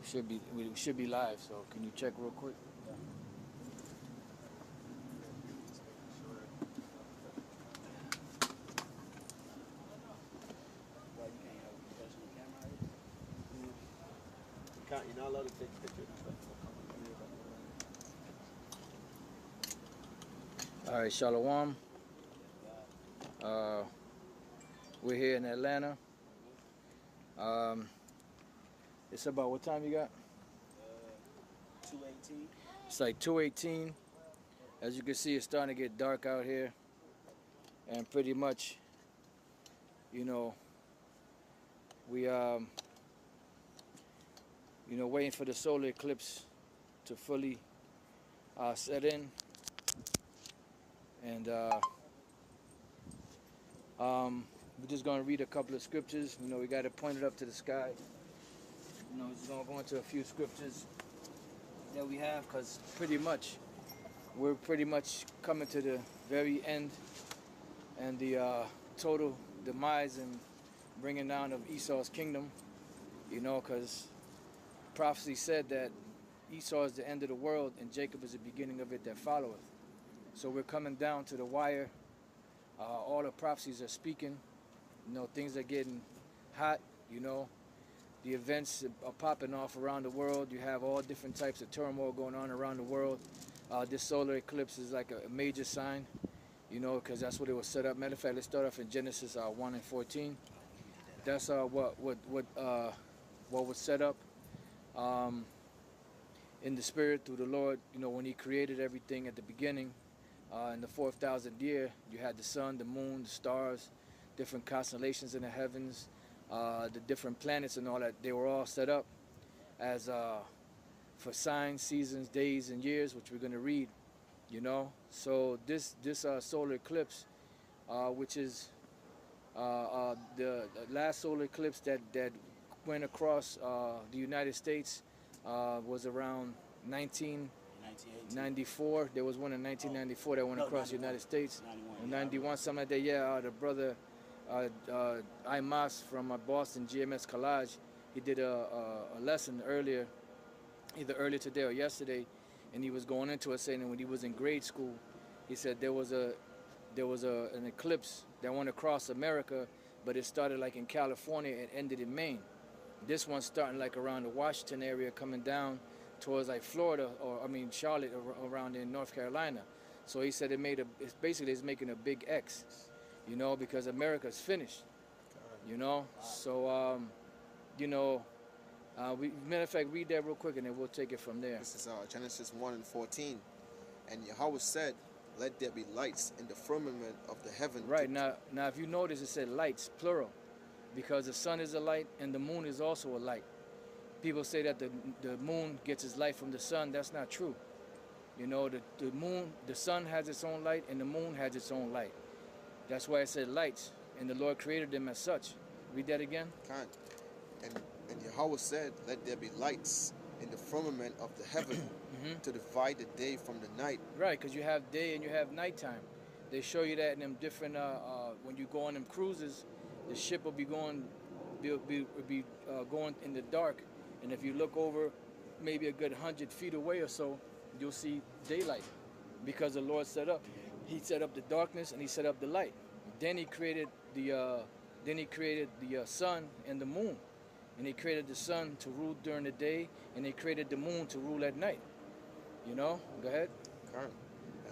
We should be live. So can you check real quick? Yeah. Well, you can't have a professional camera. You can't. You're not allowed to take pictures and stuff. All right, Shalom. We're here in Atlanta. It's about what time you got? 2:18. It's like 2:18. As you can see, it's starting to get dark out here, and pretty much, you know, we waiting for the solar eclipse to fully set in, and we're just gonna read a couple of scriptures. You know, we got it pointed up to the sky. You know, we're just gonna go into a few scriptures that we have, because we're pretty much coming to the very end and the total demise and bringing down of Esau's kingdom. You know, because prophecy said that Esau is the end of the world and Jacob is the beginning of it that followeth. So we're coming down to the wire. All the prophecies are speaking. You know, things are getting hot. You know, the events are popping off around the world. You have all different types of turmoil going on around the world. This solar eclipse is like a major sign, you know, because that's what it was set up. Matter of fact, let's start off in Genesis 1 and 14. That's what was set up in the spirit through the Lord. You know, when He created everything at the beginning, in the 4,000th year, you had the sun, the moon, the stars, different constellations in the heavens, the different planets and all that. They were all set up as for signs, seasons, days, and years, which we're going to read. You know, so this solar eclipse, which is the last solar eclipse that went across the United States, was around 1994. There was one in 1994 that went across the United States. 91, something like that. Yeah, the brother Imas from Boston, GMS Collage, he did a lesson earlier, either earlier today or yesterday, and he was going into it saying that when he was in grade school, he said there was an eclipse that went across America, but it started like in California and ended in Maine. This one's starting like around the Washington area, coming down towards like Florida, Charlotte, around in North Carolina. So he said it's making a big X, you know, because America's finished, you know. So matter of fact, read that real quick and then we'll take it from there. This is Genesis 1 and 14. And Yahweh said, "Let there be lights in the firmament of the heaven." Right, now if you notice, it said lights, plural, because the sun is a light and the moon is also a light. People say that the moon gets its light from the sun. That's not true. You know, the sun has its own light and the moon has its own light. That's why it said lights, and the Lord created them as such. Read that again. Can't. And Yahweh said, "Let there be lights in the firmament of the heaven to divide the day from the night." Right, because you have day and you have nighttime. They show you that in them different, when you go on them cruises, the ship will be going going in the dark. And if you look over maybe a good 100 feet away or so, you'll see daylight, because the Lord set up the darkness and He set up the light. Then He created the sun and the moon, and He created the sun to rule during the day, and He created the moon to rule at night. You know, go ahead. And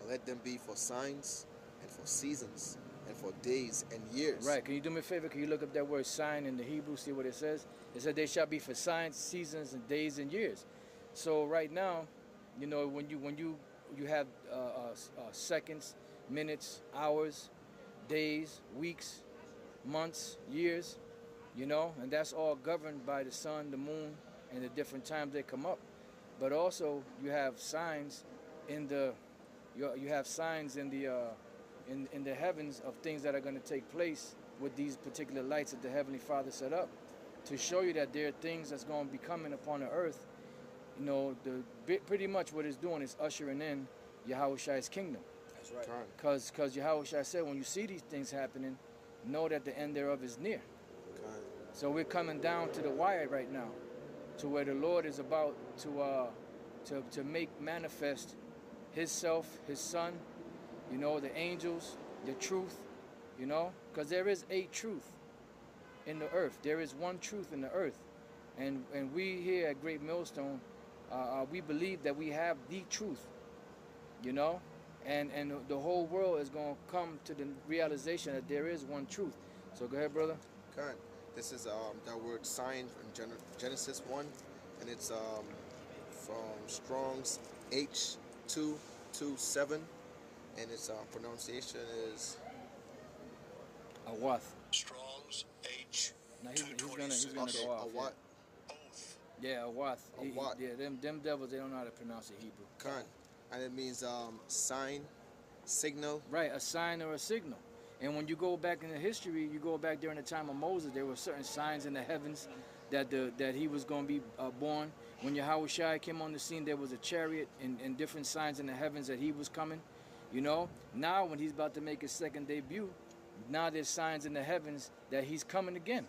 let them be for signs and for seasons and for days and years. Right. Can you do me a favor? Can you look up that word sign in the Hebrew, see what it says? It said they shall be for signs, seasons, and days and years. So right now, you know, when you have seconds, minutes, hours, days, weeks, months, years, you know, and that's all governed by the sun, the moon, and the different times they come up. But also you have signs in the in the heavens of things that are going to take place with these particular lights that the Heavenly Father set up, to show you that there are things that's going to be coming upon the earth. You know, pretty much what it's doing is ushering in Yahweh's kingdom. That's right. Because Yahweh said, when you see these things happening, know that the end thereof is near. So we're coming down to the wire right now. to where the Lord is about to make manifest His self, His Son, you know, the angels, the truth, you know, because there is a truth in the earth. There is one truth in the earth, and we here at Great Millstone, we believe that we have the truth, you know, and the whole world is going to come to the realization that there is one truth. So go ahead, brother. Current. This is that word sign from Genesis 1, and it's from Strong's H227, and its pronunciation is Awath. Strong's H. Now he's gonna okay, go off. Awat. Yeah, Awath. Awath. Yeah, them devils, they don't know how to pronounce it Hebrew. Current. And it means sign, signal. Right, a sign or a signal. And when you go back into history, you go back during the time of Moses, there were certain signs in the heavens that he was going to be born. When Yahushua came on the scene, there was a chariot and different signs in the heavens that he was coming. You know, now when he's about to make his second debut, now there's signs in the heavens that he's coming again.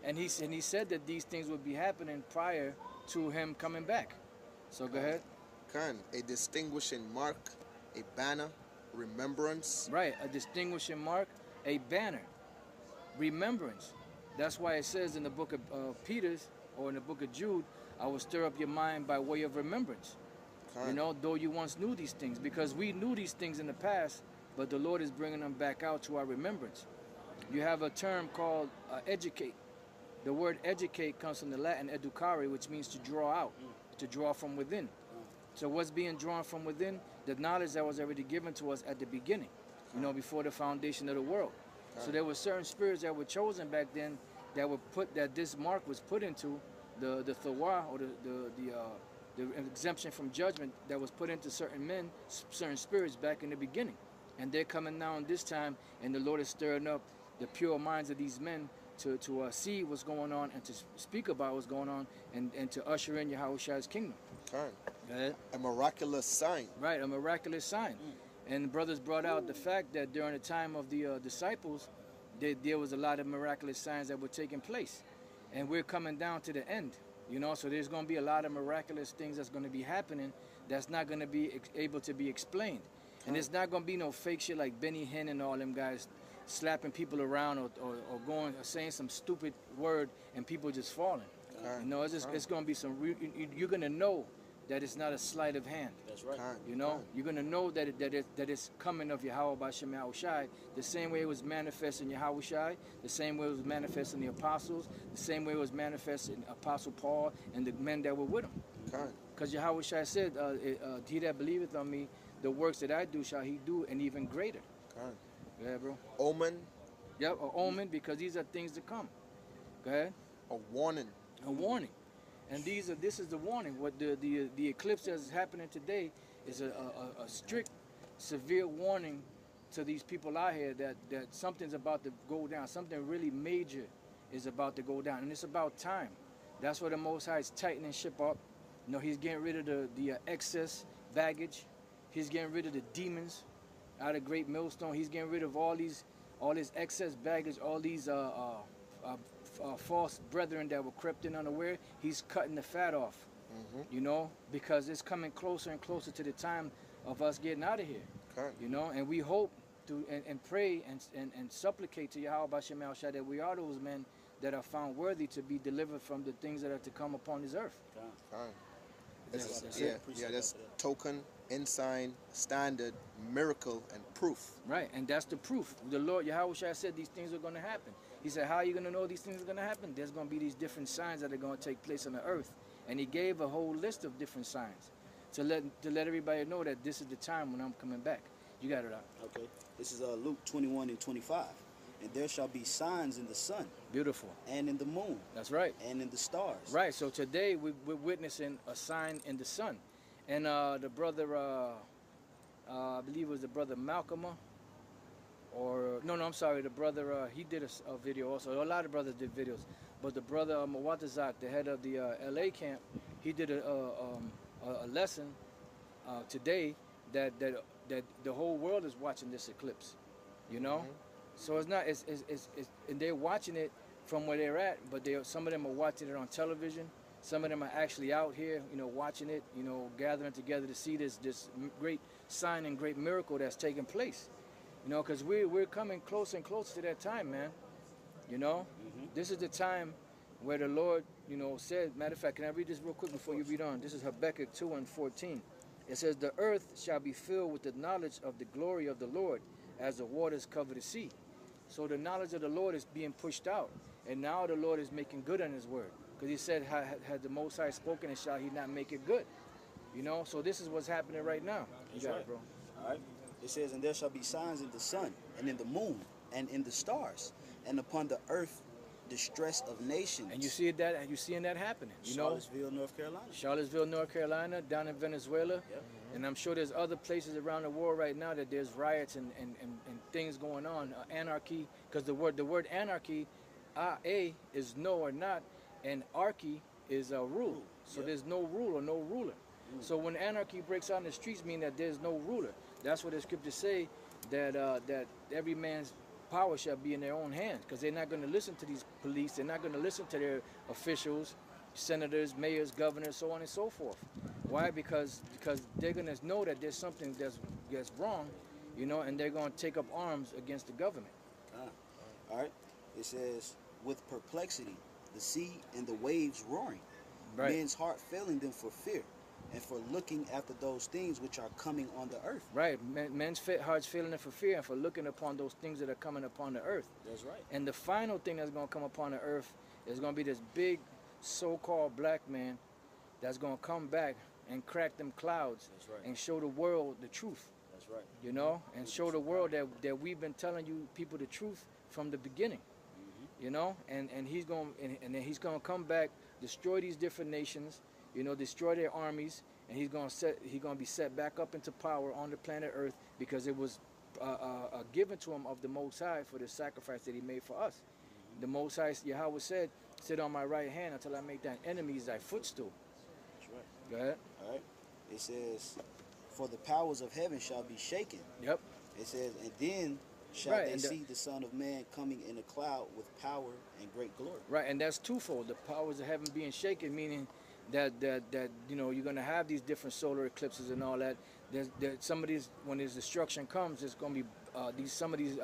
And he said that these things would be happening prior to him coming back. So go ahead. Khan, a distinguishing mark, a banner, remembrance. Right, a distinguishing mark, a banner, remembrance. That's why it says in the book of Peter's or in the book of Jude, I will stir up your mind by way of remembrance. Khan. You know, though you once knew these things, because we knew these things in the past, but the Lord is bringing them back out to our remembrance. You have a term called educate. The word educate comes from the Latin educare, which means to draw out, to draw from within. So what's being drawn from within? The knowledge that was already given to us at the beginning, you know, before the foundation of the world. So there were certain spirits that were chosen back then that were put, that this mark was put into, the thawah, or the exemption from judgment that was put into certain men, certain spirits back in the beginning. And they're coming now in this time, and the Lord is stirring up the pure minds of these men to see what's going on and to speak about what's going on and to usher in Yahushua's kingdom. Khan. Go ahead. A miraculous sign. Right, a miraculous sign. And the brothers brought out the fact that during the time of the disciples, there was a lot of miraculous signs that were taking place. And we're coming down to the end, you know, so there's going to be a lot of miraculous things that's going to be happening that's not going to be able to be explained. And it's not going to be no fake shit like Benny Hinn and all them guys slapping people around or going or saying some stupid word and people just falling. You know, it's going to be some real, you're going to know that it's not a sleight of hand. That's right. You know, you're going to know that it's coming of Yahweh Bashem Yahushai, the same way it was manifest in Yahushai, the same way it was manifest in the apostles, the same way it was manifest in Apostle Paul and the men that were with him. Because Yahushai said, he that believeth on me, the works that I do shall he do, and even greater. Yeah, bro. Omen. Yep, an omen, because these are things to come. Go ahead. A warning. A warning. And this is the warning. What the eclipse that's happening today is a strict, severe warning to these people out here that something's about to go down. Something really major is about to go down. And it's about time. That's where the Most High is tightening ship up. You know, he's getting rid of the excess baggage. He's getting rid of the demons out of Great Millstone. He's getting rid of all this excess baggage, all these false brethren that were crept in unaware. He's cutting the fat off, you know, because it's coming closer and closer to the time of us getting out of here, you know, and we hope to and pray and supplicate to Yahweh Bashem Yahushua that we are those men that are found worthy to be delivered from the things that are to come upon this earth. That's token, ensign, standard, miracle, and proof. Right, and that's the proof. The Lord Yahushua said these things are going to happen. He said, how are you going to know these things are going to happen? There's going to be these different signs that are going to take place on the earth. And he gave a whole list of different signs to let everybody know that this is the time when I'm coming back. You got it out. Okay. This is Luke 21:25. And there shall be signs in the sun. Beautiful. And in the moon. That's right. And in the stars. Right. So today we're witnessing a sign in the sun. And the brother, I believe it was the brother Malcolm, or no, I'm sorry, the brother, he did a video also. A lot of brothers did videos. But the brother Mawatazak, the head of the LA camp, he did a lesson today that the whole world is watching this eclipse, you know? So it's not, and they're watching it from where they're at, but some of them are watching it on television. Some of them are actually out here, watching it, gathering together to see this great sign and great miracle that's taking place. Because we're coming closer and closer to that time, man. This is the time where the Lord, said, matter of fact, can I read this real quick before you read on? This is Habakkuk 2:14. It says, the earth shall be filled with the knowledge of the glory of the Lord as the waters cover the sea. So the knowledge of the Lord is being pushed out. And now the Lord is making good on his word. Because he said, had the Most High spoken, and shall he not make it good? So this is what's happening right now. You got it, bro. All right. It says, and there shall be signs in the sun, and in the moon, and in the stars, and upon the earth distress of nations. And you see that, and you seeing that happening. Charlottesville, North Carolina. Charlottesville, North Carolina, down in Venezuela. Yep. And I'm sure there's other places around the world right now that there's riots and things going on, anarchy. Because the word anarchy, A is no or not, and archy is a rule. So there's no rule or no ruler. So when anarchy breaks out in the streets, mean that there's no ruler. That's what the scriptures say, that every man's power shall be in their own hands, because they're not going to listen to these police. They're not going to listen to their officials, senators, mayors, governors, so on and so forth. Why? Because they're going to know that there's something that's wrong, and they're going to take up arms against the government. All right. It says, with perplexity, the sea and the waves roaring, men's heart failing them for fear, and for looking after those things which are coming on the earth. Right. Men's hearts failing them for fear, and for looking upon those things that are coming upon the earth. That's right. And the final thing that's going to come upon the earth is going to be this big so-called black man that's going to come back and crack them clouds. That's right. And show the world the truth. That's right. And show the world that we've been telling you people the truth from the beginning. And he's going and then he's going to come back, destroy these different nations, destroy their armies, and he's going to be set back up into power on the planet Earth, because it was given to him of the Most High for the sacrifice that he made for us. The Most High, Yahweh said, sit on my right hand until I make thine enemies thy footstool. That's right. Go ahead. All right. It says, for the powers of heaven shall be shaken. Yep. It says, and then shall they see the Son of Man coming in a cloud with power and great glory. Right, and that's twofold. The powers of heaven being shaken, meaning that you're going to have these different solar eclipses and all that. There's some of these, when this destruction comes, it's going to be some of these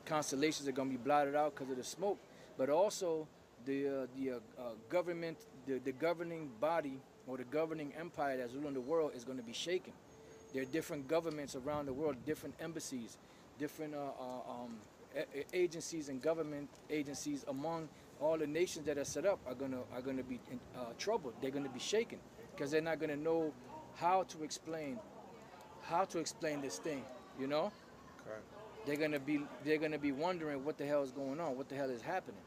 constellations are going to be blotted out because of the smoke. But also the government, the governing body or the governing empire that's ruling the world is going to be shaken. There are different governments around the world, different embassies, different agencies and government agencies among all the nations that are set up are gonna be in trouble. They're gonna be shaken because they're not gonna know how to explain this thing. Correct. They're gonna be wondering what the hell is going on, what the hell is happening.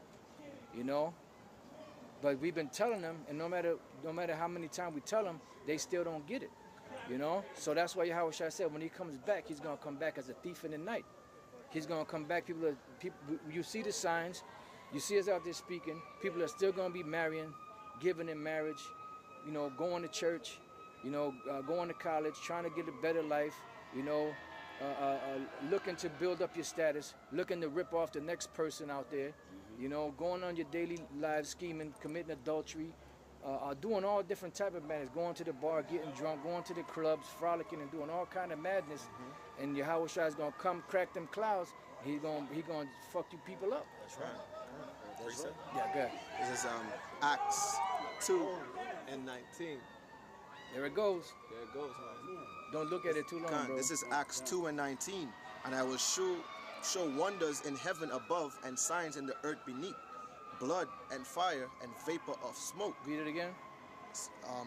But we've been telling them, and no matter how many times we tell them, they still don't get it. So that's why Yahweh Shai said when he comes back, he's gonna come back as a thief in the night. He's gonna come back. People, you see the signs, you see us out there speaking. People are still gonna be marrying, giving in marriage, going to church, going to college, trying to get a better life, looking to build up your status, looking to rip off the next person out there, going on your daily lives, scheming, committing adultery. Doing all different type of madness, going to the bar, getting drunk, going to the clubs, frolicking and doing all kind of madness. And Yahweh Shai is gonna come crack them clouds. He gonna fuck you people up. That's right. That's right. Yeah, good. This is Acts 2:19. There it goes. There it goes, man. Don't look at it too long, bro. This is Acts 2:19. And I will show wonders in heaven above and signs in the earth beneath, blood and fire and vapor of smoke. Read it again.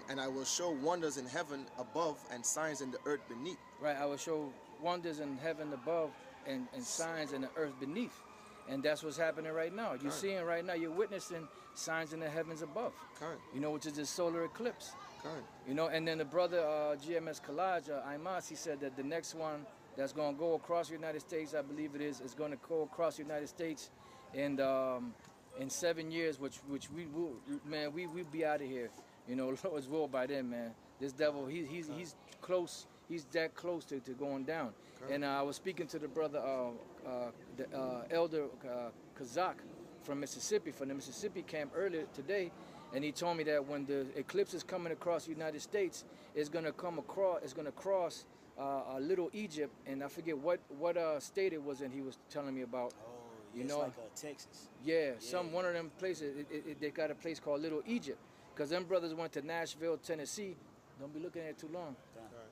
And I will show wonders in heaven above and signs in the earth beneath. Right, I will show wonders in heaven above and signs in the earth beneath. And that's what's happening right now. You're seeing right now, you're witnessing signs in the heavens above. Which is the solar eclipse. And then the brother GMS Collage, Imas, he said that the next one that's going to go across the United States, I believe it is going to go across the United States and in 7 years, which we will, man, we'll be out of here. Lord's will by then, man. This devil, he's close. He's that close to going down. And I was speaking to the brother, the elder Kazak, from Mississippi, from the Mississippi camp earlier today, and he told me that when the eclipse is coming across the United States, it's gonna cross Little Egypt, and I forget what state it was in. He was telling me about. Oh, yeah, You it's know, like Texas. yeah, one of them places. They got a place called Little Egypt, because them brothers went to Nashville, Tennessee. Don't be looking at it too long.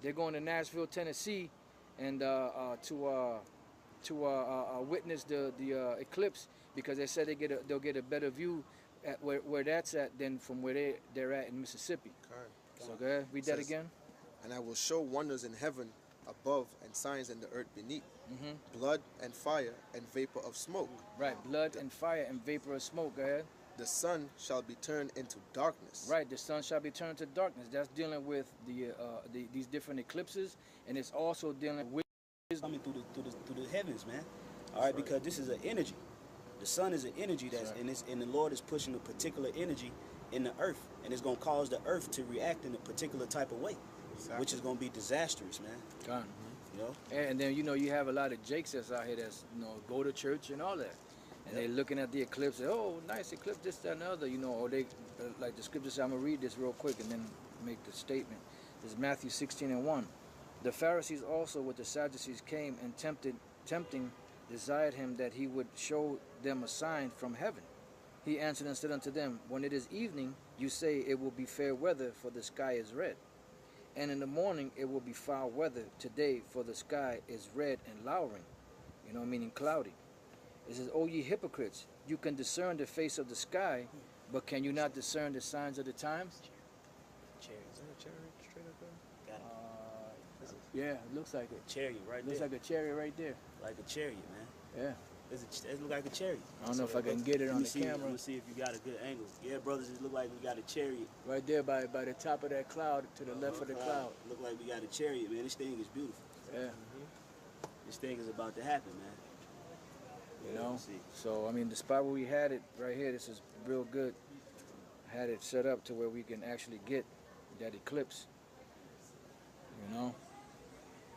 They're going to Nashville, Tennessee, and to witness the eclipse, because they said they'll get a better view at where that's at than from where they're at in Mississippi. So go ahead, read that again. And I will show wonders in heaven above and signs in the earth beneath, blood and fire and vapor of smoke. Right, blood and fire and vapor of smoke. Go ahead. The sun shall be turned into darkness. Right, the sun shall be turned to darkness. That's dealing with these different eclipses, and it's also dealing with Coming through the heavens, man. All right, because this is an energy. The sun is an energy and the Lord is pushing a particular energy in the earth, and it's gonna cause the earth to react in a particular type of way, which is gonna be disastrous, man. God. You know. And then you have a lot of jakes that's out here that's go to church and all that, and they're looking at the eclipse. Oh, nice eclipse, this, that, and the other. Or they like the scripture says. I'm gonna read this real quick and then make the statement. This is Matthew 16:1. The Pharisees also with the Sadducees came and tempting, desired him that he would show them a sign from heaven. He answered and said unto them, when it is evening, you say it will be fair weather, for the sky is red. And in the morning it will be foul weather today, for the sky is red and lowering, meaning cloudy. It says, O ye hypocrites, you can discern the face of the sky, but can you not discern the signs of the times? Yeah, it looks like it. Chariot right Looks there. like a chariot right there. Like a chariot, man. Yeah. It look like a chariot. I don't know if I can get it on the camera. Let me see if you got a good angle. Yeah, brothers, it look like we got a chariot. Right there by the top of that cloud, to the left of the cloud. Look like we got a chariot, man. This thing is beautiful. Yeah. This thing is about to happen, man. So I mean, the spot where we had it right here, this is real good. Had it set up to where we can actually get that eclipse.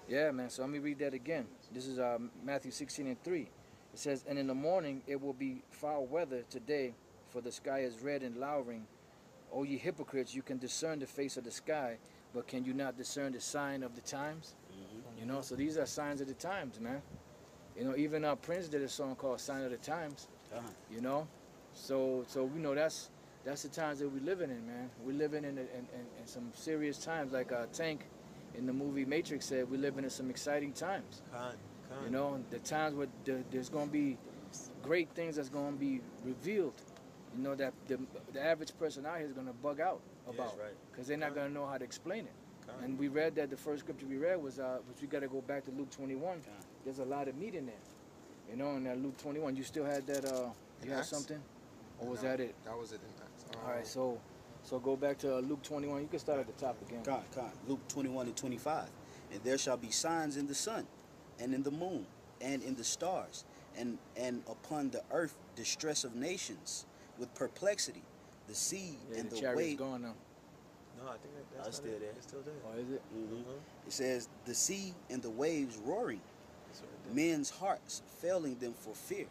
Yeah, man. So let me read that again. This is Matthew 16:3. It says, and in the morning it will be foul weather today, for the sky is red and lowering. O ye hypocrites, you can discern the face of the sky, but can you not discern the sign of the times? So these are signs of the times, man. Even Prince did a song called "Sign of the Times." So that's the times that we're living in, man. We're living in some serious times, like Tank in the movie Matrix said. We're living in some exciting times. The times where there's going to be great things that's going to be revealed. That the average person out here is going to bug out about, because they're not going to know how to explain it. And we read that the first scripture we read was, which we got to go back to Luke 21. There's a lot of meat in there. In that Luke 21, you still had that, you had something? Or was that it? That was it in Acts. All right, so go back to Luke 21. You can start at the top again. Luke 21:25. And there shall be signs in the sun, and in the moon, and in the stars, and upon the earth distress of nations, with perplexity, the sea and the chariot's gone now. No, I think that's still there. It's still there. Oh, is it? It says, the sea and the waves roaring, men's hearts failing them for fear,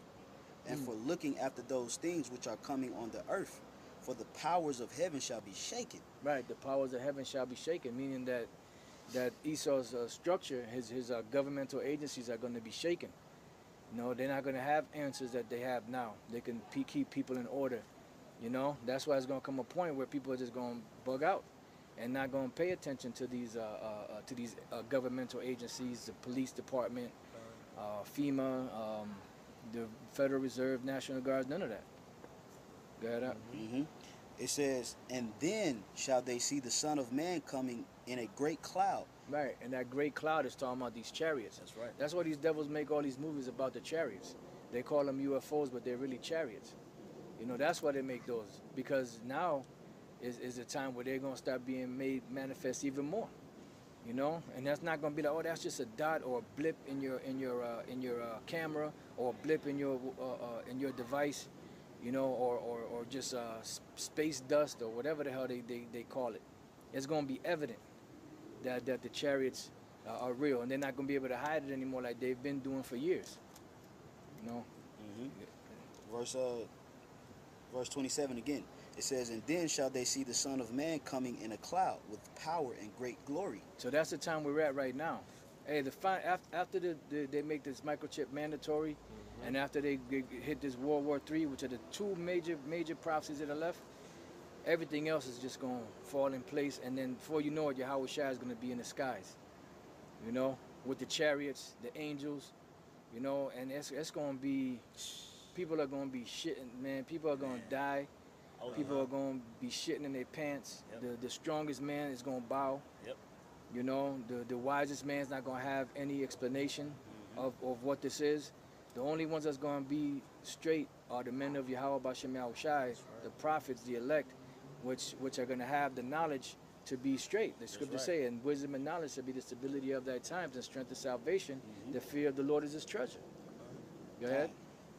and for looking after those things which are coming on the earth. For the powers of heaven shall be shaken. Right, the powers of heaven shall be shaken, meaning that Esau's structure, his governmental agencies are going to be shaken. They're not going to have answers that they have now. They can keep people in order. That's why it's going to come a point where people are just going to bug out and not going to pay attention to these governmental agencies, the police department, FEMA, the Federal Reserve, National Guard, none of that. Go ahead. It says, and then shall they see the Son of Man coming in a great cloud. Right, and that great cloud is talking about these chariots. That's right. That's why these devils make all these movies about the chariots. They call them UFOs, but they're really chariots. That's why they make those, because now is a time where they're going to start being made manifest even more. And that's not going to be like, oh, that's just a dot or a blip in your camera, or a blip in your device, or just space dust or whatever the hell they call it. It's going to be evident that the chariots are real, and they're not going to be able to hide it anymore like they've been doing for years. Verse Verse 27 again. It says, and then shall they see the Son of Man coming in a cloud with power and great glory. So that's the time we're at right now. Hey, after they make this microchip mandatory, and after they hit this World War III, which are the two major prophecies that are left, everything else is just going to fall in place. And then before you know it, Yahweh Shai is going to be in the skies, you know, with the chariots, the angels, you know, and it's going to be, people are going to be shitting, man. People are going to die. People are going to be shitting in their pants. Yep. The strongest man is going to bow. Yep. You know, the wisest man's not going to have any explanation of what this is. The only ones that's going to be straight are the men of Yahweh Bashem Yahushai, the prophets, the elect, which are going to have the knowledge to be straight. The scriptures say, and wisdom and knowledge shall be the stability of thy times and strength of salvation. The fear of the Lord is his treasure. Go ahead.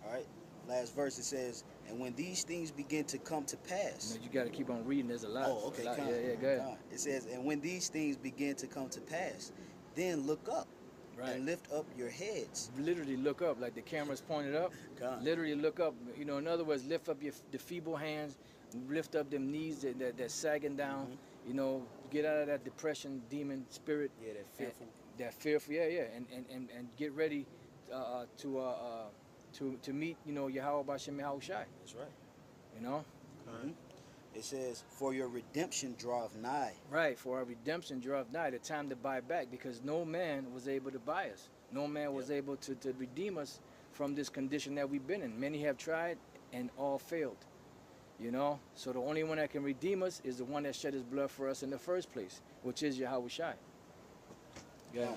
All right. Last verse, it says, and when these things begin to come to pass. You got to keep on reading. There's a lot. Oh, okay. Yeah, go ahead. It says, and when these things begin to come to pass, then look up and lift up your heads. Literally look up, like the camera's pointed up. Literally look up. You know, in other words, lift up the feeble hands, lift up them knees that's sagging down. You know, get out of that depression, demon spirit. Yeah, that fearful. That fearful. Yeah. And get ready to meet, you know, Yahweh Bashem Yahushai. That's right. You know? It says, for your redemption draweth nigh. Right, for our redemption draweth nigh, the time to buy back, because no man was able to buy us. No man was able to redeem us from this condition that we've been in. Many have tried and all failed. You know? So the only one that can redeem us is the one that shed his blood for us in the first place, which is Yahweh Shai. Yeah.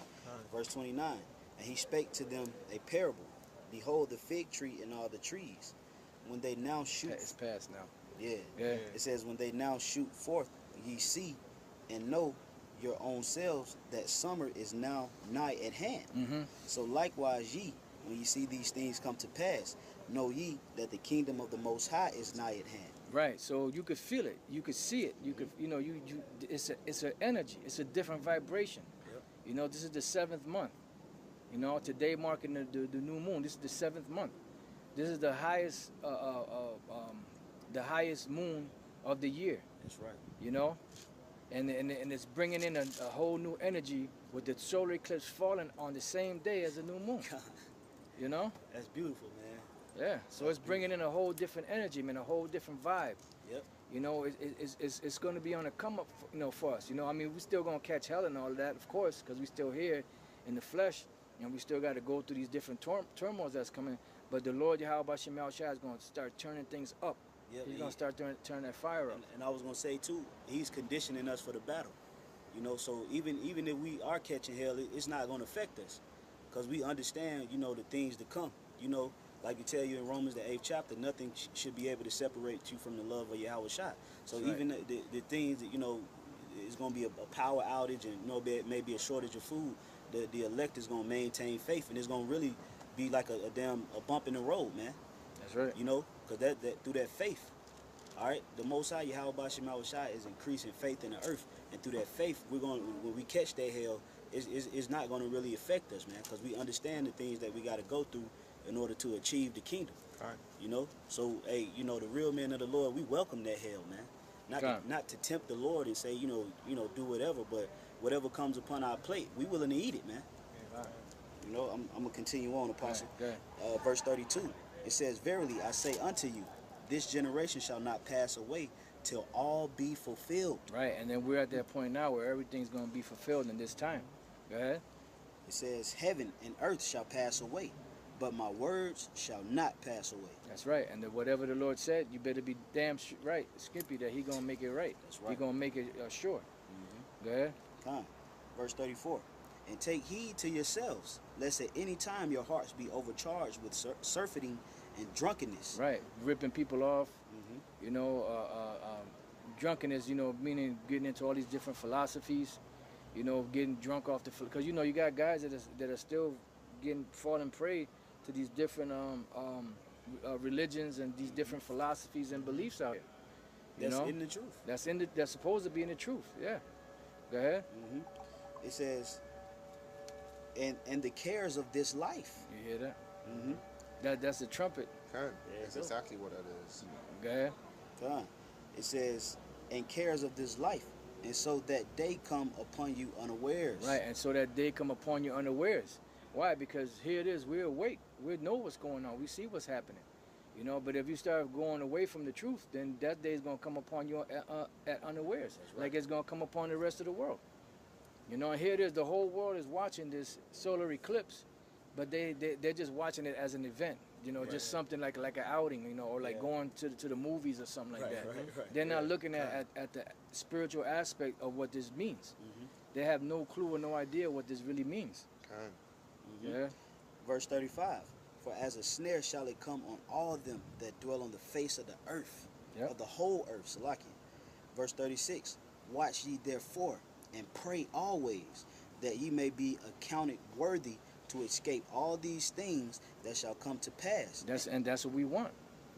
Verse 29. And he spake to them a parable. Behold the fig tree and all the trees. When they now shoot... It's past now. Yeah. It says, when they now shoot forth, ye see and know your own selves that summer is now nigh at hand. So likewise ye, when ye see these things come to pass, know ye that the kingdom of the Most High is nigh at hand. Right. So you could feel it. You could see it. You could, you know, it's an energy. It's a different vibration. You know, this is the 7th month. You know, today marking the new moon. This is the 7th month. This is the highest moon of the year. That's right. You know, and it's bringing in a whole new energy with the solar eclipse falling on the same day as the new moon. You know. That's beautiful, man. Yeah. So it's bringing in a whole different energy, man, a whole different vibe. Yep. You know, it's going to be on a come up, you know, for us. You know, I mean, we still gonna catch hell and all of that, of course, because we still here in the flesh, and we still got to go through these different turmoils that's coming. But the Lord Yahweh Bashem Yahushai is going to start turning things up. Yep, he's going to start turning that fire up. And I was going to say, too, he's conditioning us for the battle. You know, so even if we are catching hell, it's not going to affect us. Because we understand, you know, the things to come. You know, like you tell you in Romans, the 8th chapter, nothing should be able to separate you from the love of Yahweh Shai. So even the things that, you know, it's going to be a power outage and, you know, maybe a shortage of food, the elect is going to maintain faith, and it's going to really be like a bump in the road, man. That's right. You know, because that through that faith, all right, the Most High Yahweh Bashem Yahushai is increasing faith in the earth, and through that faith, when we catch that hell, it's not going to really affect us, man, because we understand the things that we got to go through in order to achieve the kingdom. All right. You know, so hey, you know, the real men of the Lord, we welcome that hell, man. Not to tempt the Lord and say, you know, do whatever, but whatever comes upon our plate, we willing to eat it, man. All right. You know, I'm going to continue on, Apostle. Go ahead. Verse 32, it says, verily I say unto you, this generation shall not pass away till all be fulfilled. Right, and then we're at that point now where everything's going to be fulfilled in this time. Go ahead. It says, heaven and earth shall pass away, but my words shall not pass away. That's right, and whatever the Lord said, you better be damn right, Skippy, that he going to make it right. That's right. He going to make it sure. Go ahead. Verse 34, and take heed to yourselves, lest at any time your hearts be overcharged with surfeiting and drunkenness. Right, ripping people off, you know, drunkenness, you know, meaning getting into all these different philosophies, you know, getting drunk off because, you know, you got guys that are still falling prey to these different religions and these different philosophies and beliefs out here. That's in the truth. That's supposed to be in the truth, yeah. Go ahead. It says, and the cares of this life. You hear that? That's the trumpet. Khan. There That's you go. exactly what that is. Go ahead. Come. It says, and cares of this life, and so that day come upon you unawares. Right, and so that day come upon you unawares. Why? Because here it is, we're awake. We know what's going on. We see what's happening. You know, but if you start going away from the truth, then that day is going to come upon you at unawares. Right. Like it's going to come upon the rest of the world. You know, and here it is, the whole world is watching this solar eclipse, but they're just watching it as an event. You know, just something like an outing, you know, or like going to the movies or something like that. Right. They're not looking at the spiritual aspect of what this means. They have no clue or no idea what this really means. Khan. Yeah. Verse 35. For as a snare shall it come on all them that dwell on the face of the earth, Yep. of the whole earth. Salakia. Verse 36. Watch ye therefore, and pray always, that ye may be accounted worthy to escape all these things that shall come to pass. That's what we want.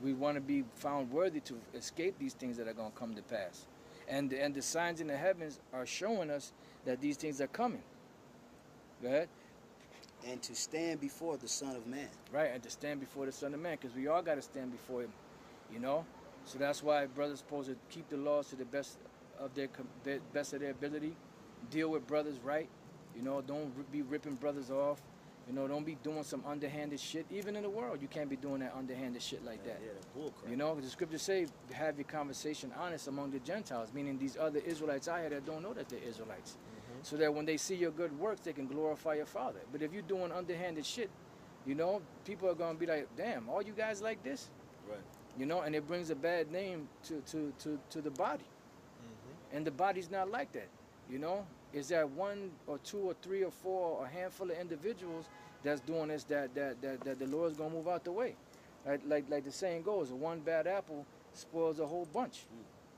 We want to be found worthy to escape these things that are going to come to pass. And the signs in the heavens are showing us that these things are coming. Go ahead. And to stand before the Son of Man. Right, and to stand before the Son of Man, because we all got to stand before him, you know? So that's why brothers supposed to keep the laws to the best of their ability, deal with brothers right, you know, don't be ripping brothers off, you know, don't be doing some underhanded shit. Even in the world, you can't be doing that underhanded shit like that. Yeah, the bull crap. You know, the scriptures say, have your conversation honest among the Gentiles, meaning these other Israelites out here that don't know that they're Israelites. So that when they see your good works, they can glorify your Father. But if you're doing underhanded shit, you know, people are going to be like, damn, all you guys like this? Right. You know, and it brings a bad name to the body. And the body's not like that, you know? Is that one or two or three or four or a handful of individuals that's doing this that the Lord's going to move out the way. Like the saying goes, one bad apple spoils a whole bunch.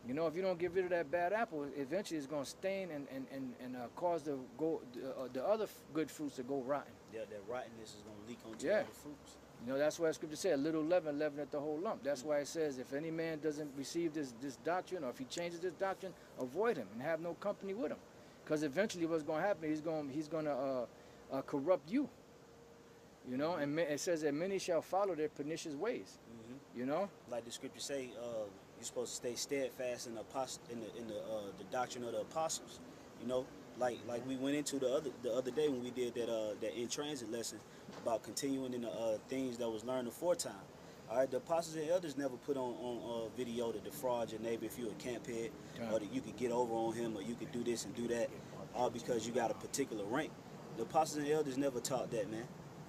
You know, if you don't get rid of that bad apple, eventually it's going to stain and cause the other good fruits to go rotten. Yeah, that rottenness is going to leak onto Yeah. other fruits. You know, that's why the scripture says, a little leaven leaveneth the whole lump. That's why it says, if any man doesn't receive this doctrine, or if he changes this doctrine, avoid him and have no company with him. Because eventually what's going to happen, he's going to corrupt you. You know, and it says that many shall follow their pernicious ways. You know? Like the scripture say, you're supposed to stay steadfast in the doctrine of the apostles. You know, like we went into the other day when we did that in transit lesson about continuing in the things that was learned aforetime. All right, the apostles and elders never put on video to defraud your neighbor if you're a camphead, or that you could get over on him, or you could do this and do that, all because you got a particular rank. The apostles and elders never taught that, man.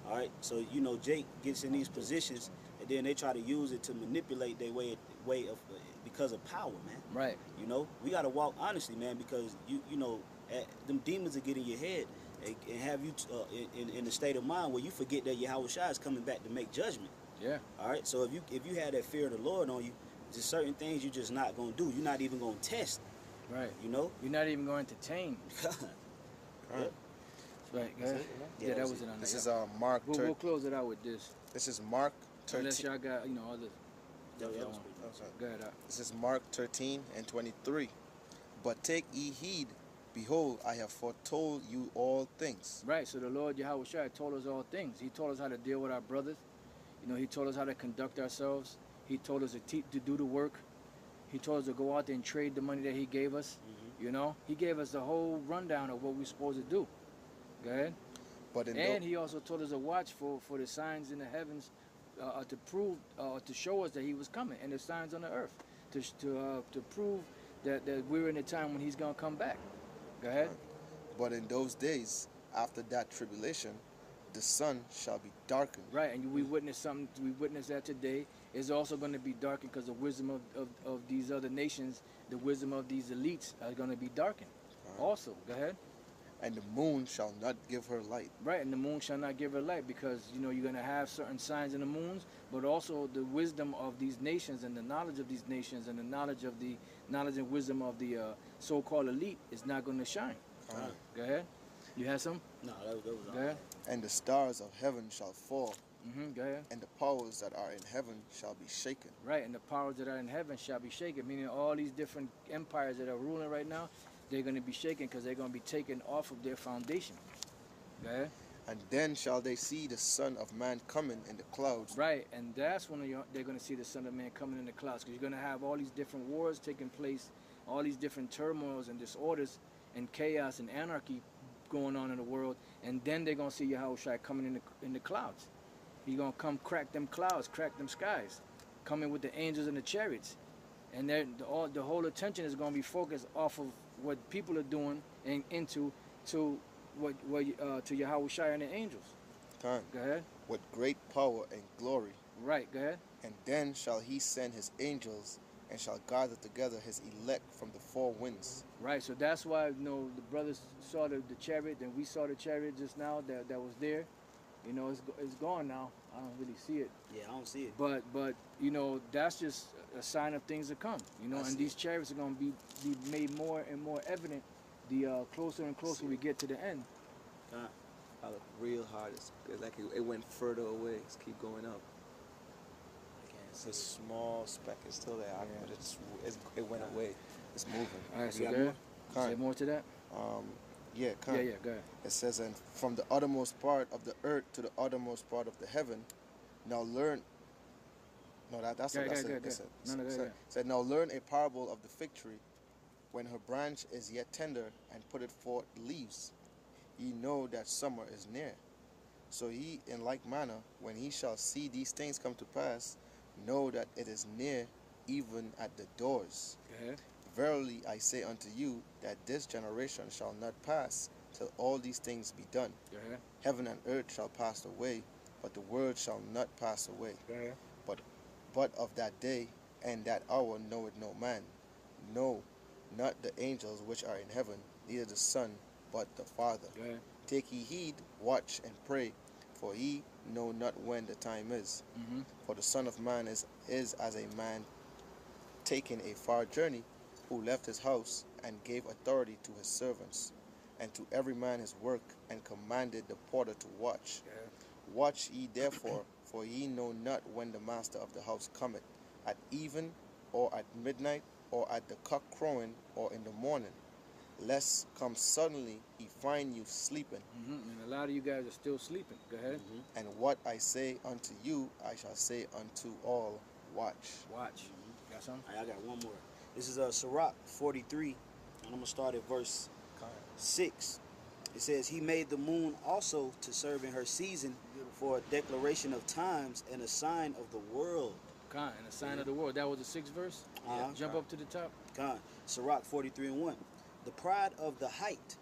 All right, so you know Jake gets in these positions, and then they try to use it to manipulate their way of because of power, man. Right. You know, we got to walk honestly, man, because you know them demons will get in your head and have you in a state of mind where you forget that Yahweh Shai is coming back to make judgment. Yeah. All right, so if you have that fear of the Lord on you, there's certain things you're just not gonna do. You're not even gonna test. Right. You know. You're not even going to entertain. Yeah. Right. Go ahead. Yeah, Yeah, that that's was it. it on This there. is Mark. We'll close it out with this. This is Mark Unless 13. y'all got, you know, other Yeah, stuff yeah, y'all that's want. pretty Oh, sorry. Go ahead. This is Mark 13 and 23. But take ye heed, behold, I have foretold you all things. Right, so the Lord Yahweh Shai told us all things. He told us how to deal with our brothers. You know, he told us how to conduct ourselves. He told us to do the work. He told us to go out there and trade the money that he gave us. You know, he gave us the whole rundown of what we're supposed to do. Go ahead. But in And he also told us to watch for the signs in the heavens to prove, to show us that he was coming, and the signs on the earth to prove that we're in a time when he's going to come back. Go ahead. But in those days, after that tribulation, the sun shall be darkened. Right, and we witnessed something. We witnessed that today. It's also going to be darkened because the wisdom of these other nations, the wisdom of these elites are going to be darkened. Also, go ahead. And the moon shall not give her light. Right, and the moon shall not give her light, because you know you're going to have certain signs in the moons, but also the wisdom of these nations and the knowledge of these nations and the knowledge and wisdom of the so-called elite is not going to shine. Go ahead. You had some? No, that was Go ahead. And the stars of heaven shall fall, Go ahead. and the powers that are in heaven shall be shaken. Right, and the powers that are in heaven shall be shaken, meaning all these different empires that are ruling right now, they're going to be shaken because they're going to be taken off of their foundation. Go ahead. And then shall they see the Son of Man coming in the clouds. Right, and that's when they're going to see the Son of Man coming in the clouds, because you're going to have all these different wars taking place, all these different turmoils and disorders and chaos and anarchy going on in the world, and then they're going to see Yahushua coming in the clouds. He's going to come crack them clouds, crack them skies, coming with the angels and the chariots. And the whole attention is going to be focused off of what people are doing and into to Yahushua and the angels. Time. Go ahead. With great power and glory. Right, go ahead. And then shall he send his angels and shall gather together his elect from the four winds. Right, so that's why the brothers saw the chariot, and we saw the chariot just now that was there. It's gone now. I don't really see it. Yeah, I don't see it. But that's just a sign of things to come. And these chariots are going to be made more and more evident the closer and closer we get to the end. I look real hard. It's like it went further away. It's keep going up. It's a small speck. It's still there, but it went away. It's moving. All right, so there. Say more to that? Yeah, go ahead. It says, and from the uttermost part of the earth to the uttermost part of the heaven, now learn. No, that's it. It said, now learn a parable of the fig tree. When her branch is yet tender and putteth forth leaves, ye know that summer is near. So ye, in like manner, when ye shall see these things come to pass, know that it is near, even at the doors. Go ahead. Verily I say unto you, that this generation shall not pass till all these things be done. Go ahead. Heaven and earth shall pass away, but the word shall not pass away. Go ahead. But of that day and that hour knoweth no man, no, not the angels which are in heaven, neither the Son, but the Father. Go ahead. Take ye heed, watch and pray, for ye know not when the time is. Mm-hmm. For the Son of Man is as a man taking a far journey, who left his house and gave authority to his servants, and to every man his work, and commanded the porter to watch. Go ahead. Watch ye therefore, for ye know not when the master of the house cometh, at even, or at midnight, or at the cock crowing, or in the morning, lest come suddenly he find you sleeping. Mm-hmm. And a lot of you guys are still sleeping. Go ahead. Mm-hmm. And what I say unto you, I shall say unto all, watch. Watch. Got something? I got one more. This is Sirach 43, and I'm going to start at verse 6. It says, he made the moon also to serve in her season for a declaration of times and a sign of the world. And a sign of the world. That was the 6th verse? Jump up to the top. Sirach 43 and 1. The pride of the height,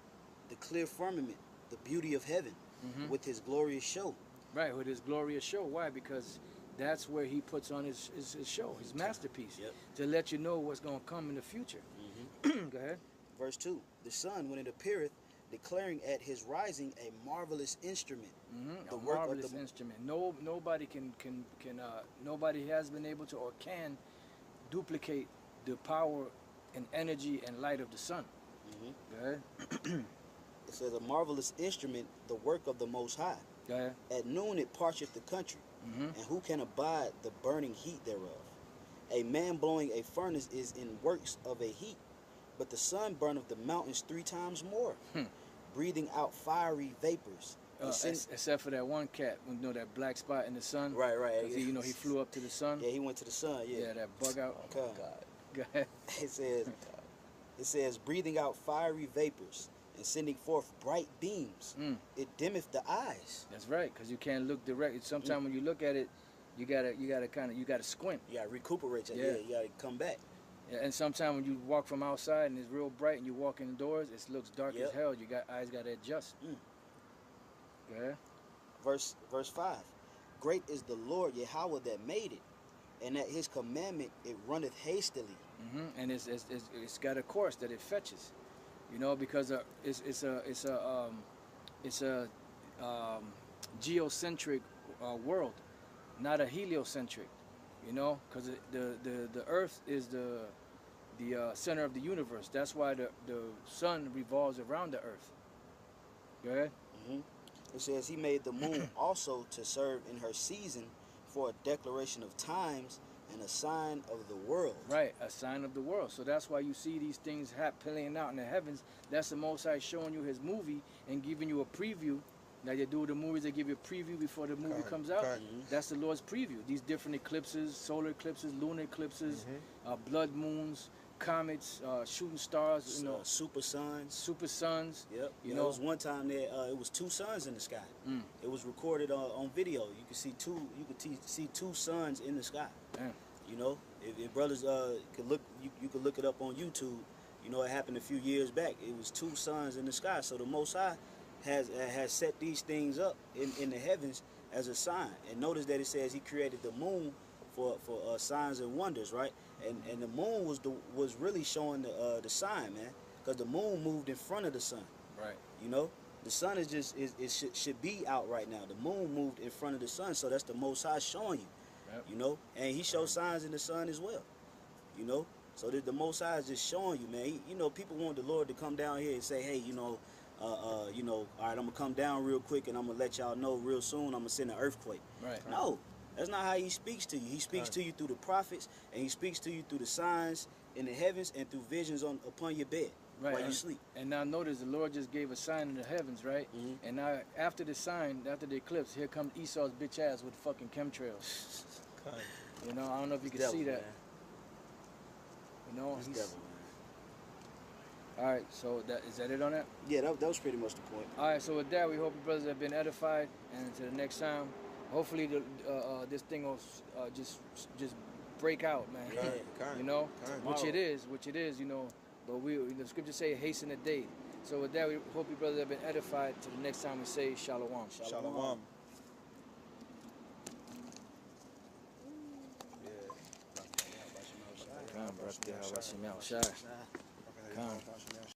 the clear firmament, the beauty of heaven, with his glorious show. Right, with his glorious show. Why? Because that's where he puts on his show, his masterpiece, to let you know what's going to come in the future. Go ahead. Verse 2. The sun, when it appeareth, declaring at his rising a marvelous instrument. The marvelous instrument. Nobody nobody has been able to or can duplicate the power and energy and light of the sun. Go ahead. It says a marvelous instrument, the work of the Most High. Go ahead. At noon it parcheth the country, and who can abide the burning heat thereof? A man blowing a furnace is in works of a heat, but the sun burneth the mountains 3 times more, breathing out fiery vapors. Except for that one cat, that black spot in the sun. Right. He flew up to the sun. Yeah, he went to the sun. Yeah, that bug out. Oh, God. Go ahead. It says, breathing out fiery vapors and sending forth bright beams. It dimmeth the eyes. That's right, because you can't look direct. Sometimes when you look at it, you gotta squint. You gotta recuperate. You gotta come back. Yeah, and sometimes when you walk from outside and it's real bright and you walk indoors, it looks dark as hell. Eyes gotta adjust. Go ahead. Verse 5. Great is the Lord Yahweh that made it, and at his commandment it runneth hastily. And it's got a course that it fetches, because it's a geocentric world, not a heliocentric, because the Earth is the center of the universe. That's why the sun revolves around the Earth. Go ahead. It says he made the moon also to serve in her season for a declaration of times and a sign of the world. Right, a sign of the world. So that's why you see these things playing out in the heavens. That's the Most High showing you his movie and giving you a preview Now they do the movies, they give you a preview before the movie comes out. That's the Lord's preview. These different eclipses, solar eclipses, lunar eclipses, blood moons, comets, shooting stars, super suns. Super suns. Yep. You know, know, it was one time that it was 2 suns in the sky. It was recorded on video. You could see see 2 suns in the sky. Damn. You know, if brothers could look, you could look it up on YouTube. You know, it happened a few years back. It was 2 suns in the sky. So the Most High has set these things up in the heavens as a sign. And notice that it says He created the moon for signs and wonders, right? And the moon was really showing the sign, man, because the moon moved in front of the sun. Right. You know, the sun is just should be out right now. The moon moved in front of the sun, so that's the Most High showing you. Yep. You know, and He shows signs in the sun as well. You know, so the Most High is just showing you, man. You know, people want the Lord to come down here and say, hey, all right, I'm gonna come down real quick and I'm gonna let y'all know real soon. I'm gonna send an earthquake. Right. No, that's not how He speaks to you. He speaks to you through the prophets, and He speaks to you through the signs in the heavens and through visions upon your bed while you sleep. And now notice the Lord just gave a sign in the heavens, right? And now after the sign, after the eclipse, here comes Esau's bitch ass with fucking chemtrails. You know, I don't know if you can see that. Man. You know, He's devil, man. All right, so is that it on that? Yeah, that was pretty much the point. All right, so with that, we hope you brothers have been edified, and until the next time, hopefully this thing will just break out, man. You know, which it is, you know. But the scriptures say hasten the day. So with that, we hope you brothers have been edified. Till the next time we say shalom. Shalom. Come, brother.